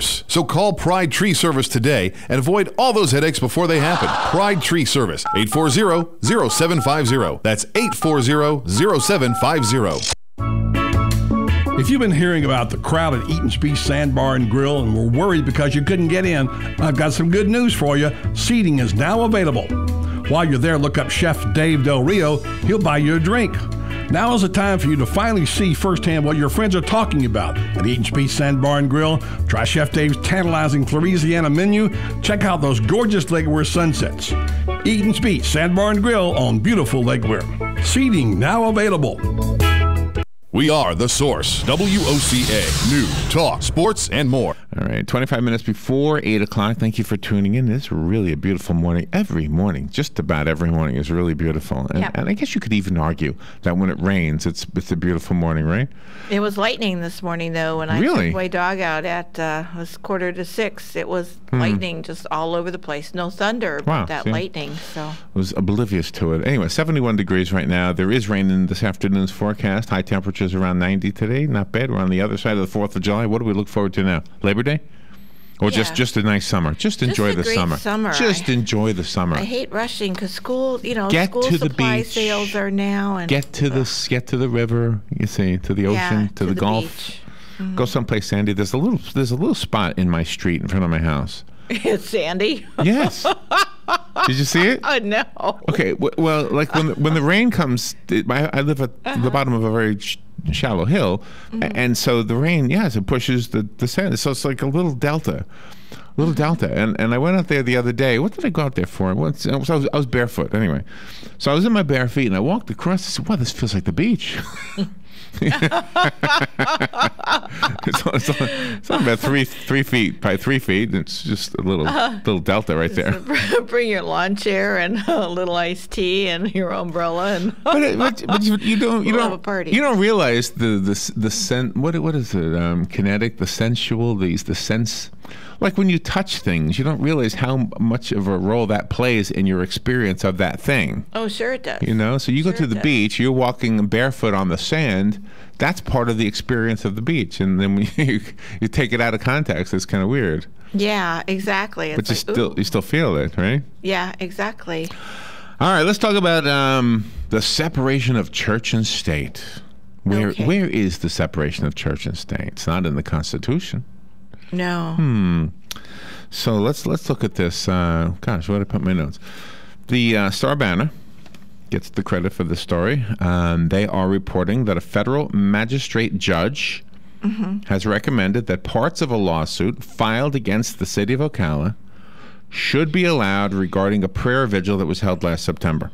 worse. So call Pride Tree Service today and avoid all those headaches before they happen. Pride Tree Service, 840-0750. That's 840-0750. If you've been hearing about the crowd at Eaton's Beach Sandbar and Grill and were worried because you couldn't get in, I've got some good news for you. Seating is now available. While you're there, look up Chef Dave Del Rio. He'll buy you a drink. Now is the time for you to finally see firsthand what your friends are talking about at Eaton's Beach Sandbar and Grill. Try Chef Dave's tantalizing Louisiana menu. Check out those gorgeous Lake sunsets. Eaton's Beach Sandbar and Grill on beautiful Lake Weir. Seating now available. We are The Source, WOCA, News, Talk, Sports, and more. All right, 25 minutes before 8 o'clock. Thank you for tuning in. It's really a beautiful morning. Every morning, just about every morning is really beautiful. And, and I guess you could even argue that when it rains, it's a beautiful morning, right? It was lightning this morning, though, when I took my dog out at it was 5:45. It was lightning just all over the place. No thunder, but that lightning. So I was oblivious to it. Anyway, 71 degrees right now. There is rain in this afternoon's forecast. High temperatures around 90 today. Not bad. We're on the other side of the 4th of July. What do we look forward to now? Labor Day? Or just a nice summer? Just enjoy the summer. Just enjoy the summer. I hate rushing because school, get school to the supply beach. sales are now. And get to the river, you see, to the ocean, to the Gulf. Mm-hmm. Go someplace sandy. There's a little spot in my street in front of my house. It's sandy? Yes. Did you see it? Oh, no. Okay, well, like when the rain comes, I live at the bottom of a very shallow hill, and so the rain, it pushes the sand. So it's like a little delta. And I went out there the other day. What did I go out there for? I was barefoot anyway. So I was in my bare feet, and I walked across. I said, wow, this feels like the beach. it's only about 3 feet, probably 3 feet. It's just a little delta right there. Bring your lawn chair and a little iced tea and your umbrella and. but you don't have a party. You don't realize the scent. What is it? Kinetic, the sensual, the sense. Like when you touch things, you don't realize how much of a role that plays in your experience of that thing. Oh, sure it does. So you go to the beach, you're walking barefoot on the sand. That's part of the experience of the beach. And then when you take it out of context, it's kind of weird. Yeah, exactly. It's but you still feel it, right? Yeah, exactly. All right, let's talk about the separation of church and state. Where is the separation of church and state? It's not in the Constitution. No. So let's look at this. Gosh, where did I put my notes? The Star-Banner gets the credit for the story. They are reporting that a federal magistrate judge has recommended that parts of a lawsuit filed against the city of Ocala should be allowed regarding a prayer vigil that was held last September.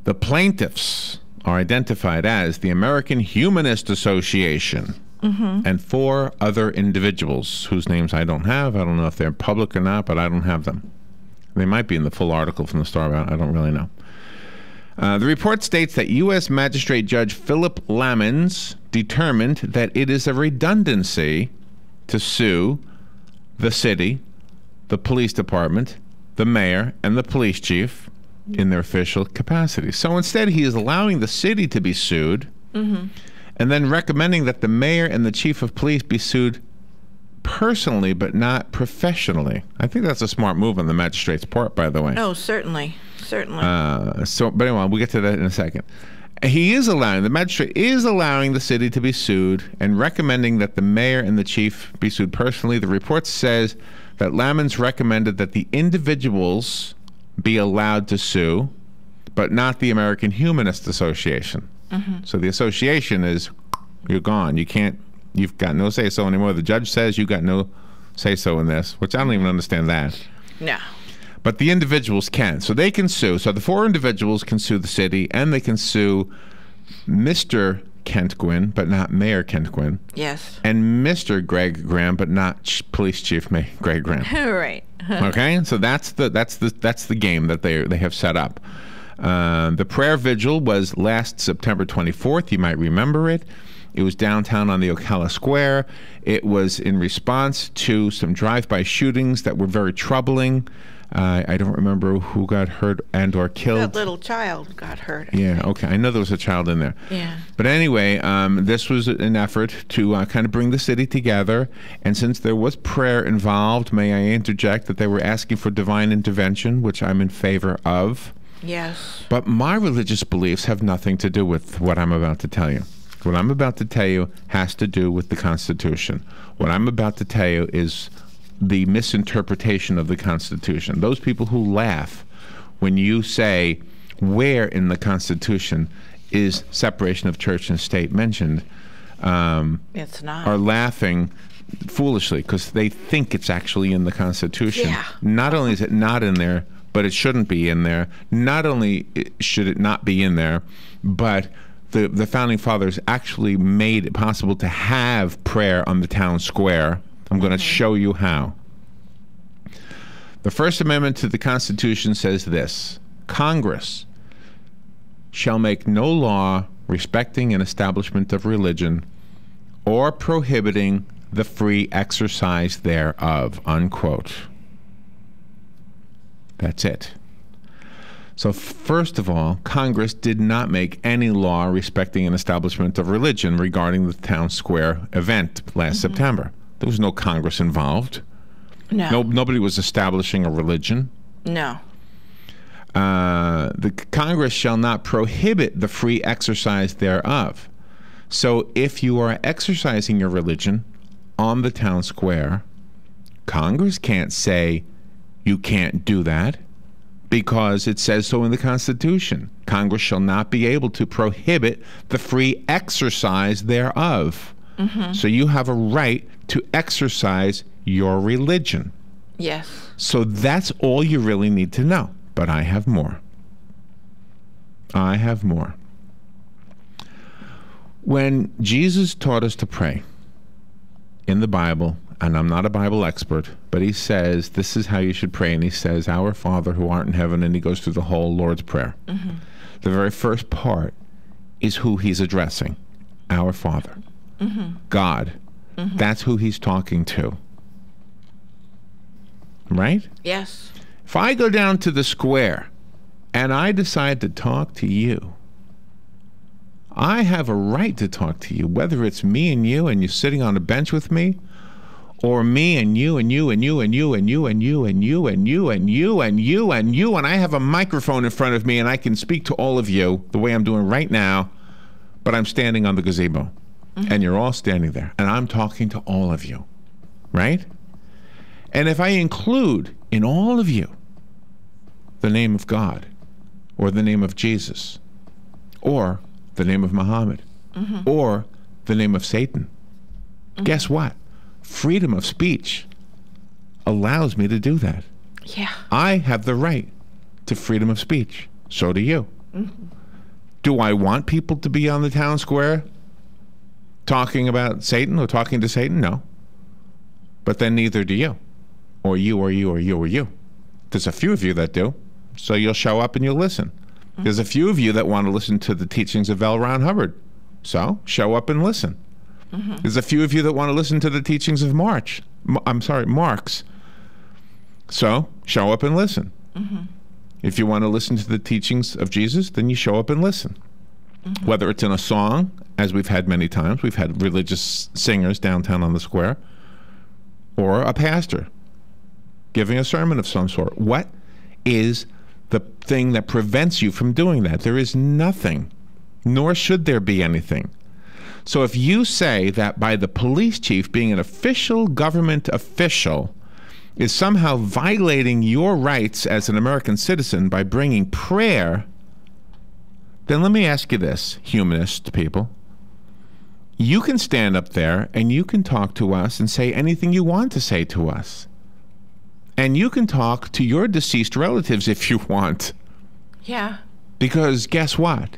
The plaintiffs are identified as the American Humanist Association and 4 other individuals whose names I don't have. I don't know if they're public or not, but I don't have them. They might be in the full article from the Star. I don't really know. The report states that U.S. Magistrate Judge Philip Lamons determined that it is a redundancy to sue the city, the police department, the mayor, and the police chief in their official capacity. So instead, he is allowing the city to be sued and then recommending that the mayor and the chief of police be sued personally but not professionally. I think that's a smart move on the magistrate's part, by the way. Oh, certainly. But anyway, we'll get to that in a second. The magistrate is allowing the city to be sued and recommending that the mayor and the chief be sued personally. The report says that Lamons recommended that the individuals be allowed to sue, but not the American Humanist Association. So the association is, you're gone. You've got no say-so anymore. The judge says you've got no say-so in this, which I don't even understand that. No. But the individuals can. So they can sue. So the 4 individuals can sue the city, and they can sue Mr. Kent Gwynn, but not Mayor Kent Gwynn. Yes. And Mr. Greg Graham, but not Police Chief Greg Graham. Right. Okay? So that's the game that they have set up. The prayer vigil was last September 24th. You might remember it. It was downtown on the Ocala Square. It was in response to some drive-by shootings that were very troubling. I don't remember who got hurt and or killed. That little child got hurt. I think. Okay. I know there was a child in there. Yeah. But anyway, this was an effort to kind of bring the city together. And since there was prayer involved, may I interject that they were asking for divine intervention, which I'm in favor of. Yes. But my religious beliefs have nothing to do with what I'm about to tell you. What I'm about to tell you has to do with the Constitution. What I'm about to tell you is the misinterpretation of the Constitution. Those people who laugh when you say, where in the Constitution is separation of church and state mentioned, it's not. Are laughing foolishly because they think it's actually in the Constitution. Yeah. Not only is it not in there, but it shouldn't be in there. Not only should it not be in there, but the Founding Fathers actually made it possible to have prayer on the town square. I'm going to show you how. The First Amendment to the Constitution says this: Congress shall make no law respecting an establishment of religion or prohibiting the free exercise thereof, unquote. That's it. So first of all, Congress did not make any law respecting an establishment of religion regarding the town square event last September. There was no Congress involved. No. Nobody was establishing a religion. No. The Congress shall not prohibit the free exercise thereof. So if you are exercising your religion on the town square, Congress can't say you can't do that because it says so in the Constitution. Congress shall not be able to prohibit the free exercise thereof. So you have a right to exercise your religion. Yes. So that's all you really need to know. But I have more. I have more. When Jesus taught us to pray in the Bible, and I'm not a Bible expert, but he says, this is how you should pray. And he says, Our Father who art in heaven, and he goes through the whole Lord's Prayer. The very first part is who he's addressing. Our Father. God. That's who he's talking to. Right? Yes. If I go down to the square and I decide to talk to you, I have a right to talk to you, whether it's me and you're sitting on a bench with me, or me and you and you and you and you and you and you and you and you and you and you and you, and I have a microphone in front of me and I can speak to all of you the way I'm doing right now, but I'm standing on the gazebo. And you're all standing there, and I'm talking to all of you, right? And if I include in all of you the name of God, or the name of Jesus, or the name of Muhammad, or the name of Satan, guess what? Freedom of speech allows me to do that. Yeah. I have the right to freedom of speech. So do you. Do I want people to be on the town square talking about Satan or talking to Satan? No. But then neither do you. Or you, or you, or you, or you. There's a few of you that do. So you'll show up and you'll listen. There's a few of you that want to listen to the teachings of L. Ron Hubbard. So show up and listen. There's a few of you that want to listen to the teachings of Marx. So show up and listen. If you want to listen to the teachings of Jesus, then you show up and listen. Whether it's in a song, as we've had many times, we've had religious singers downtown on the square, or a pastor giving a sermon of some sort. What is the thing that prevents you from doing that? There is nothing, nor should there be anything. So if you say that by the police chief being an official government official is somehow violating your rights as an American citizen by bringing prayer, then let me ask you this, humanist people. You can stand up there and you can talk to us and say anything you want to say to us. And you can talk to your deceased relatives if you want. Yeah. Because guess what?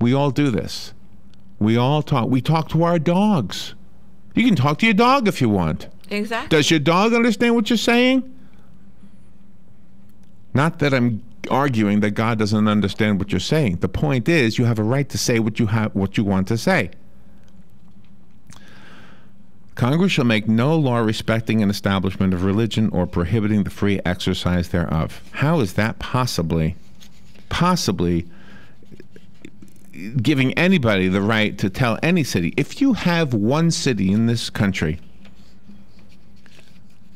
We all do this. We all talk. We talk to our dogs. You can talk to your dog if you want. Exactly. Does your dog understand what you're saying? Not that I'm arguing that God doesn't understand what you're saying. The point is, you have a right to say what you want to say. Congress shall make no law respecting an establishment of religion or prohibiting the free exercise thereof. How is that possibly giving anybody the right to tell any city? If you have one city in this country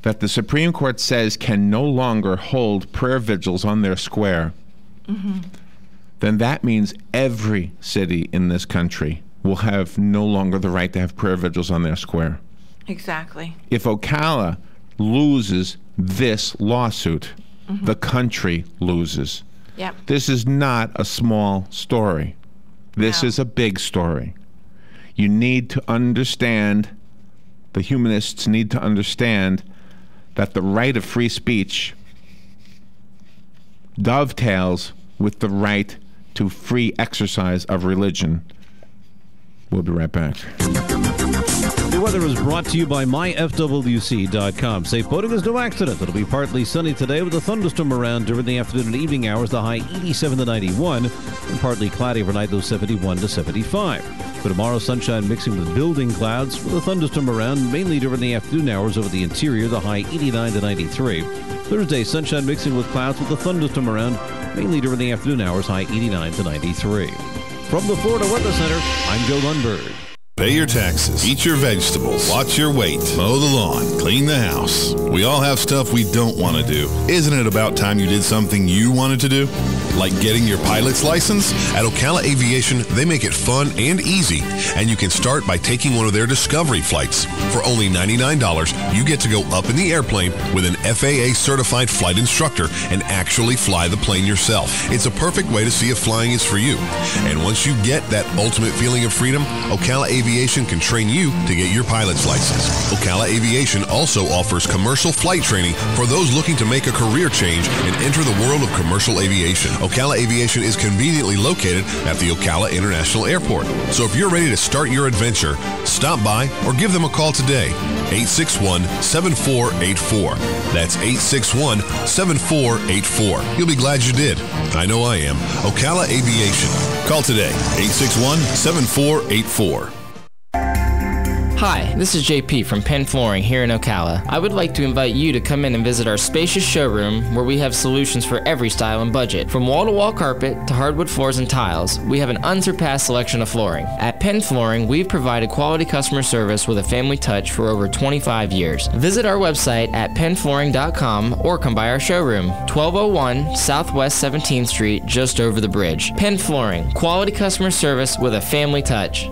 that the Supreme Court says can no longer hold prayer vigils on their square, then that means every city in this country will have no longer the right to have prayer vigils on their square. Exactly. If Ocala loses this lawsuit, the country loses. Yep. This is not a small story. This is a big story. You need to understand, the humanists need to understand that the right of free speech dovetails with the right to free exercise of religion. We'll be right back. The weather is brought to you by myfwc.com. Safe boating is no accident. It'll be partly sunny today with a thunderstorm around during the afternoon and evening hours, the high 87 to 91, and partly cloudy overnight, low 71 to 75. For tomorrow, sunshine mixing with building clouds with a thunderstorm around, mainly during the afternoon hours over the interior, the high 89 to 93. Thursday, sunshine mixing with clouds with a thunderstorm around, mainly during the afternoon hours, high 89 to 93. From the Florida Weather Center, I'm Joe Lundberg. Pay your taxes, eat your vegetables, watch your weight, mow the lawn, clean the house. We all have stuff we don't want to do. Isn't it about time you did something you wanted to do? Like getting your pilot's license? At Ocala Aviation, they make it fun and easy, and you can start by taking one of their Discovery flights. For only $99, you get to go up in the airplane with an FAA-certified flight instructor and actually fly the plane yourself. It's a perfect way to see if flying is for you. And once you get that ultimate feeling of freedom, Ocala Aviation can train you to get your pilot's license. Ocala Aviation also offers commercial flight training for those looking to make a career change and enter the world of commercial aviation. Ocala Aviation is conveniently located at the Ocala International Airport. So if you're ready to start your adventure, stop by or give them a call today. 861-7484. That's 861-7484. You'll be glad you did. I know I am. Ocala Aviation. Call today. 861-7484. Hi, this is JP from Penn Flooring here in Ocala. I would like to invite you to come in and visit our spacious showroom where we have solutions for every style and budget. From wall-to-wall carpet to hardwood floors and tiles, we have an unsurpassed selection of flooring. At Penn Flooring, we've provided quality customer service with a family touch for over 25 years. Visit our website at pennflooring.com or come by our showroom, 1201 Southwest 17th Street, just over the bridge. Penn Flooring, quality customer service with a family touch.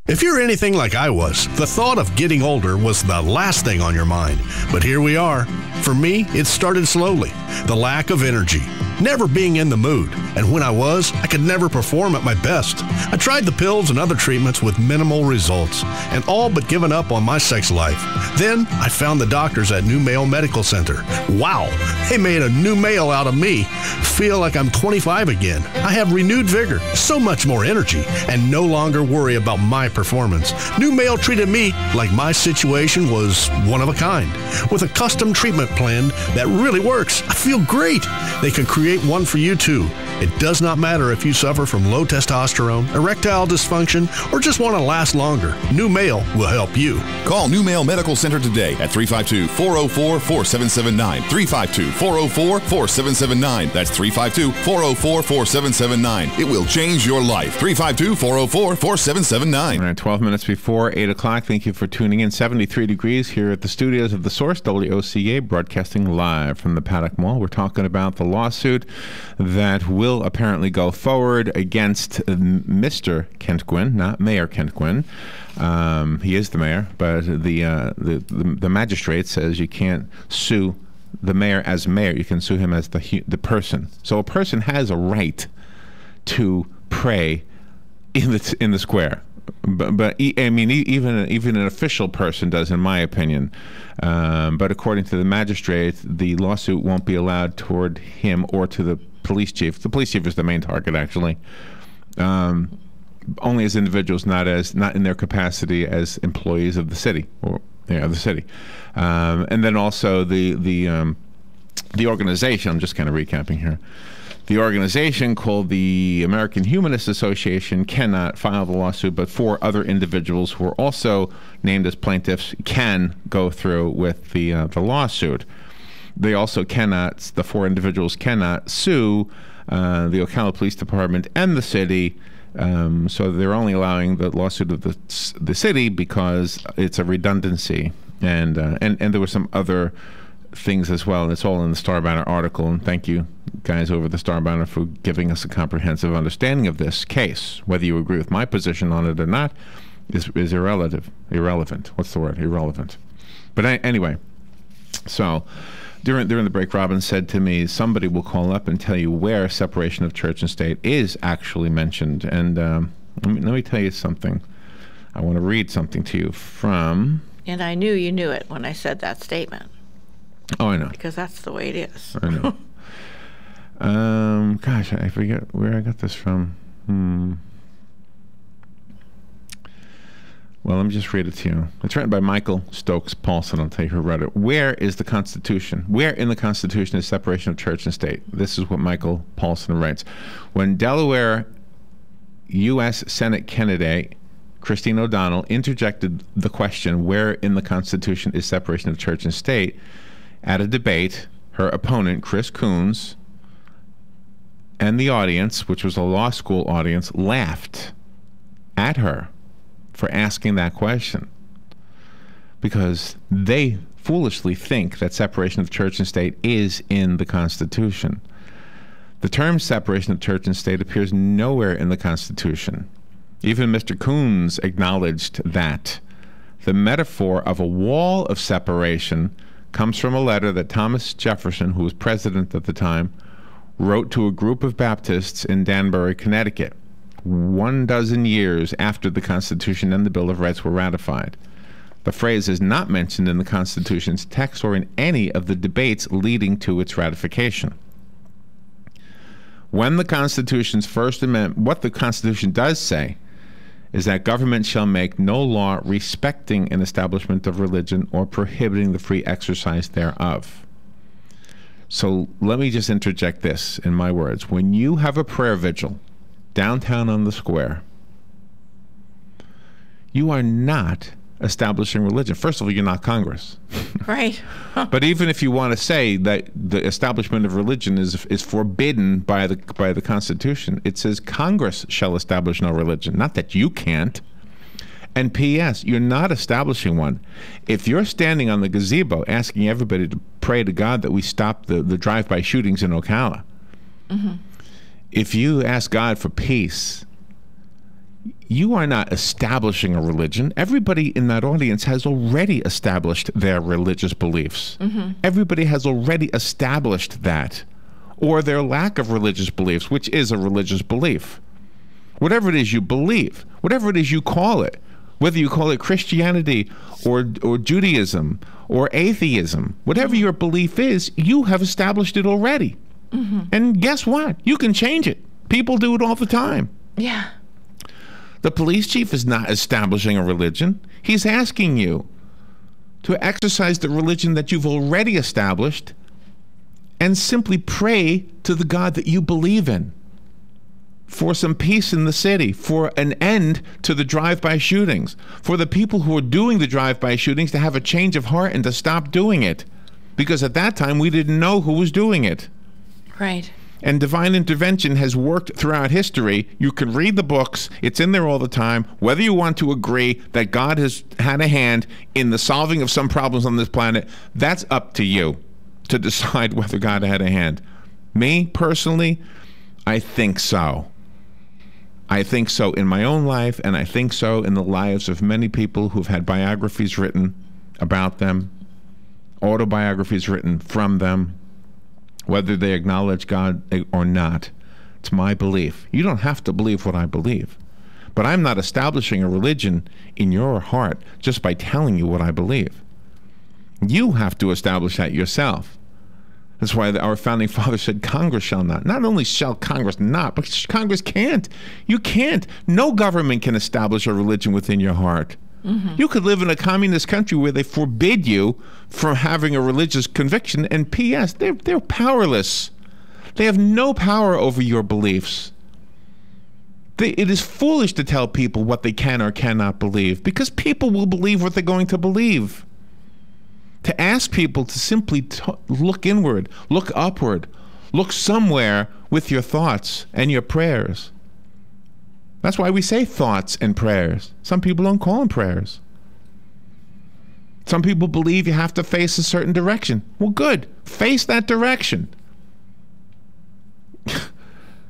If you're anything like I was, the thought of getting older was the last thing on your mind. But here we are. For me, it started slowly. The lack of energy, never being in the mood. And when I was, I could never perform at my best. I tried the pills and other treatments with minimal results, and all but given up on my sex life. Then I found the doctors at New Male Medical Center. Wow, they made a new male out of me. Feel like I'm 25 again. I have renewed vigor, so much more energy, and no longer worry about my performance. New Male treated me like my situation was one of a kind. With a custom treatment plan that really works, I feel great. They can create one for you too. It does not matter if you suffer from low testosterone, erectile dysfunction, or just want to last longer. New Male will help you. Call New Male Medical Center today at 352-404-4779. 352-404-4779. That's 352-404-4779. It will change your life. 352-404-4779. All right, 12 minutes before 8 o'clock. Thank you for tuning in. 73 degrees here at the studios of The Source, WOCA, broadcasting live from the Paddock Mall. We're talking about the lawsuit that will apparently go forward against Mr. Kent Gwynn, not Mayor Kent Gwynn. He is the mayor, but the magistrate says you can't sue the mayor as mayor. You can sue him as the person. So a person has a right to pray in the square. But I mean, even an official person does, in my opinion. But according to the magistrate, the lawsuit won't be allowed toward him or to the police chief. The police chief is the main target, actually. Only as individuals, not in their capacity as employees of the city And then also the organization. I'm just kind of recapping here. The organization, called the American Humanist Association, cannot file the lawsuit, but 4 other individuals who are also named as plaintiffs can go through with the lawsuit. They also cannot, the 4 individuals cannot sue the Ocala Police Department and the city, so they're only allowing the lawsuit of the city because it's a redundancy. And there were some other things as well, and it's all in the Star Banner article, and thank you guys over the Star Banner for giving us a comprehensive understanding of this case. Whether you agree with my position on it or not is irrelevant. What's the word? Irrelevant. But anyway, so during the break, Robin said to me, somebody will call up and tell you where separation of church and state is actually mentioned. And let me tell you something. I want to read something to you from... And I knew you knew it when I said that statement. Oh, I know. Because that's the way it is. I know. Gosh, I forget where I got this from. Well, let me just read it to you. It's written by Michael Stokes Paulson. I'll tell you who wrote it. Where is the Constitution? Where in the Constitution is separation of church and state? This is what Michael Paulson writes. When Delaware U.S. Senate candidate Christine O'Donnell interjected the question, where in the Constitution is separation of church and state, at a debate, her opponent, Chris Coons, and the audience, which was a law school audience, laughed at her for asking that question because they foolishly think that separation of church and state is in the Constitution. The term separation of church and state appears nowhere in the Constitution. Even Mr. Coons acknowledged that. The metaphor of a wall of separation comes from a letter that Thomas Jefferson, who was president at the time, wrote to a group of Baptists in Danbury, Connecticut, 12 years after the Constitution and the Bill of Rights were ratified. The phrase is not mentioned in the Constitution's text or in any of the debates leading to its ratification. When the Constitution's First Amendment, what the Constitution does say is that government shall make no law respecting an establishment of religion or prohibiting the free exercise thereof. So let me just interject this in my words. When you have a prayer vigil downtown on the square, you are not establishing religion. First of all, you're not Congress. Right. But even if you want to say that the establishment of religion is forbidden by the Constitution, it says Congress shall establish no religion, not that you can't. And P.S., you're not establishing one. If you're standing on the gazebo asking everybody to pray to God that we stop the drive-by shootings in Ocala, if you ask God for peace, you are not establishing a religion. Everybody in that audience has already established their religious beliefs. Everybody has already established that, or their lack of religious beliefs, which is a religious belief. Whatever it is you believe, whatever it is you call it, whether you call it Christianity or Judaism or atheism, whatever your belief is, you have established it already. And guess what? You can change it. People do it all the time. Yeah. The police chief is not establishing a religion. He's asking you to exercise the religion that you've already established and simply pray to the God that you believe in for some peace in the city, for an end to the drive-by shootings, for the people who are doing the drive-by shootings to have a change of heart and to stop doing it. Because at that time, we didn't know who was doing it. Right. And divine intervention has worked throughout history. You can read the books. It's in there all the time. Whether you want to agree that God has had a hand in the solving of some problems on this planet, that's up to you to decide whether God had a hand. Me, personally, I think so. I think so in my own life, and I think so in the lives of many people who've had biographies written about them, autobiographies written from them, whether they acknowledge God or not. It's my belief. You don't have to believe what I believe. But I'm not establishing a religion in your heart just by telling you what I believe. You have to establish that yourself. That's why our founding father said Congress shall not. Not only shall Congress not, but Congress can't. You can't. No government can establish a religion within your heart. You could live in a communist country where they forbid you from having a religious conviction, and P.S., they're powerless. They have no power over your beliefs. It is foolish to tell people what they can or cannot believe, because people will believe what they're going to believe. To ask people to simply look inward, look upward, look somewhere with your thoughts and your prayers. That's why we say thoughts and prayers. Some people don't call them prayers. Some people believe you have to face a certain direction. Well, good. Face that direction.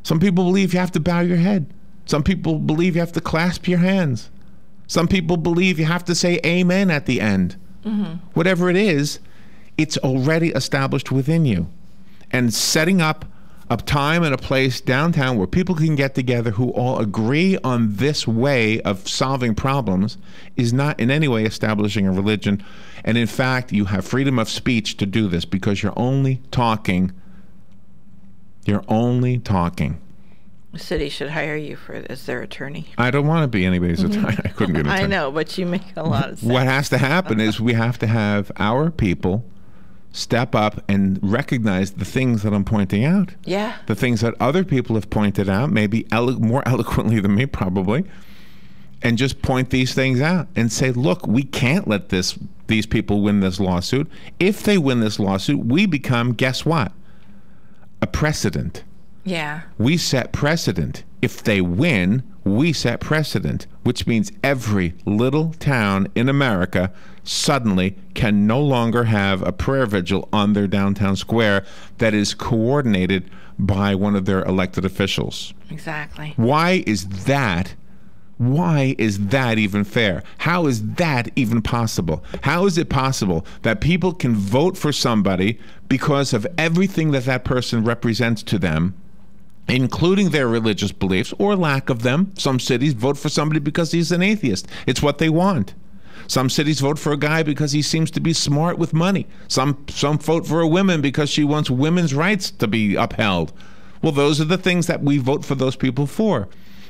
Some people believe you have to bow your head. Some people believe you have to clasp your hands. Some people believe you have to say amen at the end. Whatever it is, it's already established within you. And setting up a time and a place downtown where people can get together who all agree on this way of solving problems is not in any way establishing a religion. And in fact, you have freedom of speech to do this, because you're only talking. You're only talking. The city should hire you as their attorney. I don't want to be anybody's attorney. I couldn't be an attorney. I know, but you make a lot of sense. What has to happen is we have to have our people step up and recognize the things that I'm pointing out. Yeah. The things that other people have pointed out, maybe more eloquently than me probably, and just point these things out and say, look, we can't let these people win this lawsuit. If they win this lawsuit, we become, guess what? A precedent. Yeah. We set precedent. If they win, we set precedent, which means every little town in America suddenly can no longer have a prayer vigil on their downtown square that is coordinated by one of their elected officials. Exactly. Why is that even fair? How is that even possible? How is it possible that people can vote for somebody because of everything that that person represents to them, including their religious beliefs or lack of them? Some cities vote for somebody because he's an atheist. It's what they want. Some cities vote for a guy because he seems to be smart with money. Some vote for a woman because she wants women's rights to be upheld. Well, those are the things that we vote for those people for.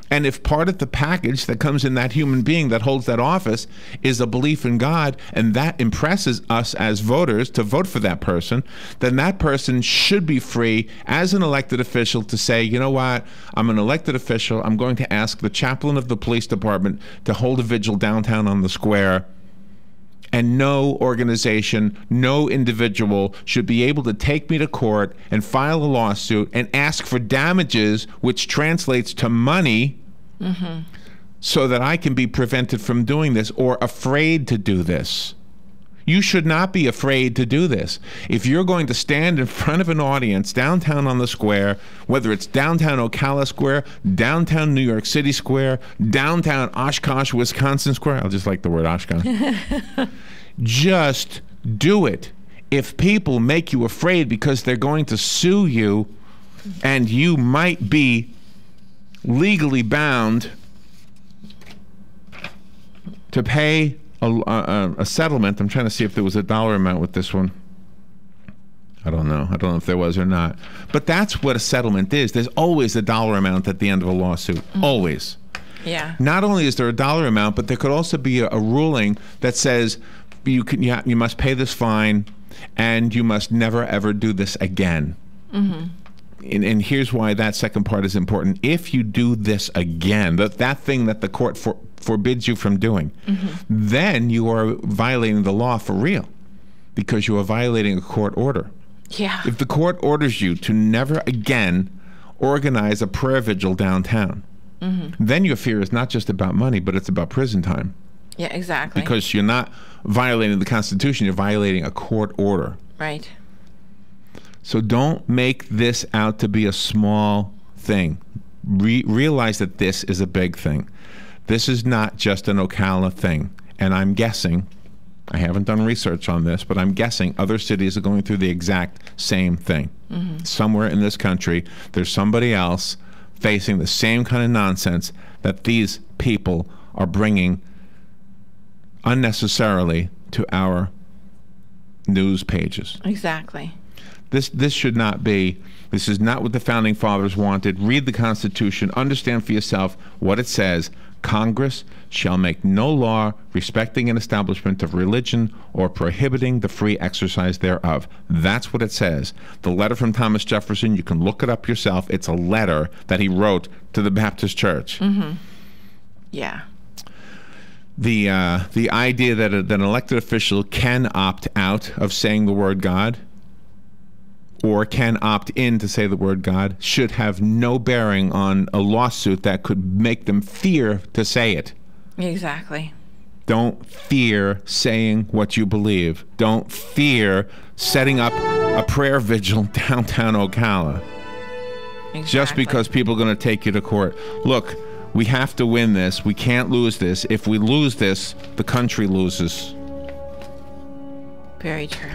And if part of the package that comes in that human being that holds that office is a belief in God, and that impresses us as voters to vote for that person, then that person should be free as an elected official to say, you know what, I'm an elected official. I'm going to ask the chaplain of the police department to hold a vigil downtown on the square. And no organization, no individual should be able to take me to court and file a lawsuit and ask for damages, which translates to money, so that I can be prevented from doing this or afraid to do this. You should not be afraid to do this. If you're going to stand in front of an audience downtown on the square, whether it's downtown Ocala Square, downtown New York City Square, downtown Oshkosh, Wisconsin Square, I just like the word Oshkosh, just do it. If people make you afraid because they're going to sue you and you might be legally bound to pay a settlement. I'm trying to see if there was a dollar amount with this one. I don't know. I don't know if there was or not. But that's what a settlement is. There's always a dollar amount at the end of a lawsuit. Always. Yeah. Not only is there a dollar amount, but there could also be a ruling that says you must pay this fine and you must never ever do this again. And here's why that second part is important. If you do this again, that thing that the court forbids you from doing, then you are violating the law for real, because you are violating a court order. Yeah. If the court orders you to never again organize a prayer vigil downtown, then your fear is not just about money, but it's about prison time. Yeah, exactly. Because you're not violating the Constitution, you're violating a court order. Right. So don't make this out to be a small thing. Realize that this is a big thing. This is not just an Ocala thing. And I'm guessing, I haven't done research on this, but I'm guessing other cities are going through the exact same thing. Somewhere in this country, there's somebody else facing the same kind of nonsense that these people are bringing unnecessarily to our news pages. Exactly. This should not be. This is not what the Founding Fathers wanted. Read the Constitution. Understand for yourself what it says. Congress shall make no law respecting an establishment of religion or prohibiting the free exercise thereof. That's what it says. The letter from Thomas Jefferson, you can look it up yourself. It's a letter that he wrote to the Baptist Church. Mm-hmm. Yeah. The idea that an elected official can opt out of saying the word God or can opt in to say the word God should have no bearing on a lawsuit that could make them fear to say it. Exactly. Don't fear saying what you believe. Don't fear setting up a prayer vigil downtown Ocala. Exactly. Just because people are going to take you to court. Look, we have to win this. We can't lose this. If we lose this, the country loses. Very true.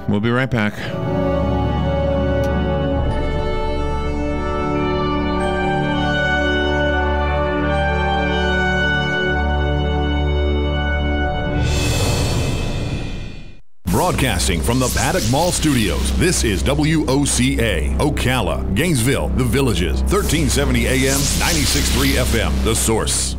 We'll be right back. Broadcasting from the Paddock Mall Studios, this is WOCA, Ocala, Gainesville, The Villages, 1370 AM, 96.3 FM, The Source.